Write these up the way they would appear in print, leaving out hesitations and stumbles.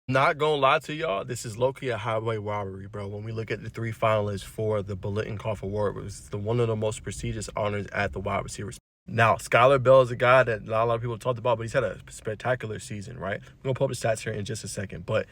Not gonna lie to y'all, this is Lowkey a highway robbery, bro. When we look at the 3 finalists for the Biletnikoff Award, it was one of the most prestigious honors at the wide receivers. Now, Skylar Bell is a guy that not a lot of people talked about, but he's had a spectacular season, right? We're gonna pull up the stats here in just a second, but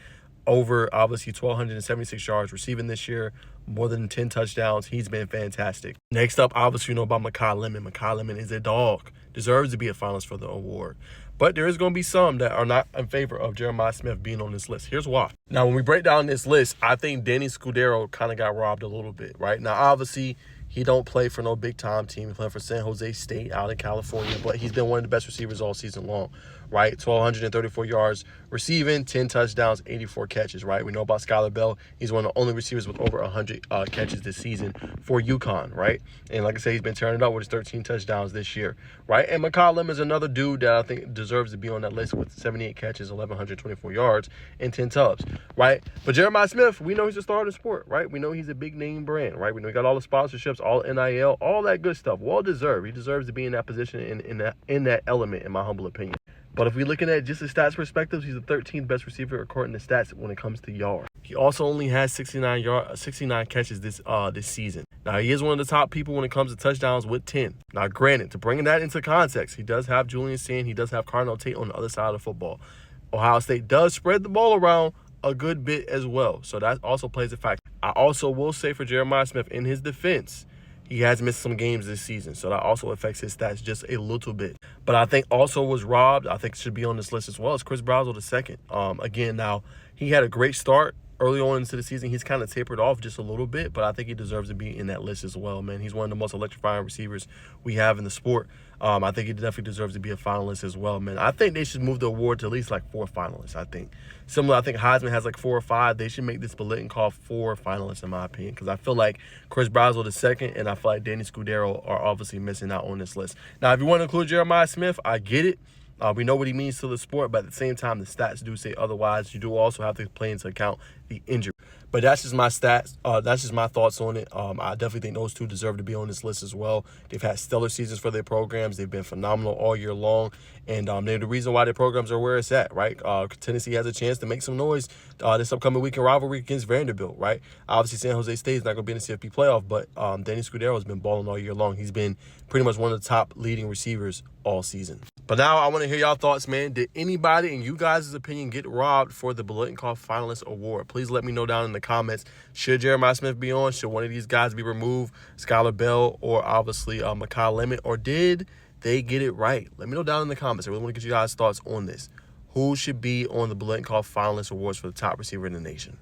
over obviously 1,276 yards receiving this year, more than 10 touchdowns. He's been fantastic. Next up, obviously, you know about Mekhi Lemon. Mekhi Lemon is a dog, deserves to be a finalist for the award. But there is going to be some that are not in favor of Jeremiah Smith being on this list. Here's why. Now, when we break down this list, I think Danny Scudero kind of got robbed a little bit, right? Now, obviously, he don't play for no big-time team. He playing for San Jose State out in California, but he's been one of the best receivers all season long, right? 1,234 yards receiving, 10 touchdowns, 84 catches, right? We know about Skylar Bell. He's one of the only receivers with over 100 catches this season for UConn, right? And like I said, he's been turning up with his 13 touchdowns this year, right? And Mekhi Lemon is another dude that I think deserves to be on that list with 78 catches, 1,124 yards, and 10 tubs, right? But Jeremiah Smith, we know he's a star in the sport, right? We know he's a big-name brand, right? We know he got all the sponsorships, all NIL, all that good stuff. Well-deserved. He deserves to be in that position, in that element, in my humble opinion. But if we're looking at just the stats perspective, he's the 13th best receiver according to stats when it comes to yards. He also only has 69 catches this season. Now, he is one of the top people when it comes to touchdowns with 10. Now, granted, to bring that into context, he does have Julian Sand. He does have Cardinal Tate on the other side of the football. Ohio State does spread the ball around a good bit as well. So that also plays a factor. I also will say for Jeremiah Smith, in his defense, he has missed some games this season, so that also affects his stats just a little bit. But I think also was robbed, I think should be on this list as well, as Chris Brazel II. Again, now, he had a great start early on into the season. He's kind of tapered off just a little bit, but I think he deserves to be in that list as well, man. He's one of the most electrifying receivers we have in the sport. I think he definitely deserves to be a finalist as well, man. I think they should move the award to at least like 4 finalists, I think. Similar, I think Heisman has like 4 or 5. They should make this Biletnikoff 4 finalists, in my opinion, because I feel like Chris Brazel II and I feel like Danny Scudero are obviously missing out on this list. Now, if you want to include Jeremiah Smith, I get it. We know what he means to the sport, but at the same time, the stats do say otherwise. You do also have to play into account the injury. But that's just my stats. That's just my thoughts on it. I definitely think those two deserve to be on this list as well. They've had stellar seasons for their programs. They've been phenomenal all year long. And they're the reason why their programs are where it's at, right? Tennessee has a chance to make some noise this upcoming week in rivalry against Vanderbilt, right? Obviously, San Jose State is not going to be in the CFP playoff, but Danny Scudero has been balling all year long. He's been pretty much one of the top leading receivers all season. But now I want to hear y'all thoughts, man. Did anybody, in you guys' opinion, get robbed for the Biletnikoff Finalist Award? Please let me know down in the comments. Should Jeremiah Smith be on? Should one of these guys be removed? Skylar Bell or obviously Mekhi Lemon? Or did they get it right? Let me know down in the comments. I really want to get you guys' thoughts on this. Who should be on the Biletnikoff Finalist Awards for the top receiver in the nation?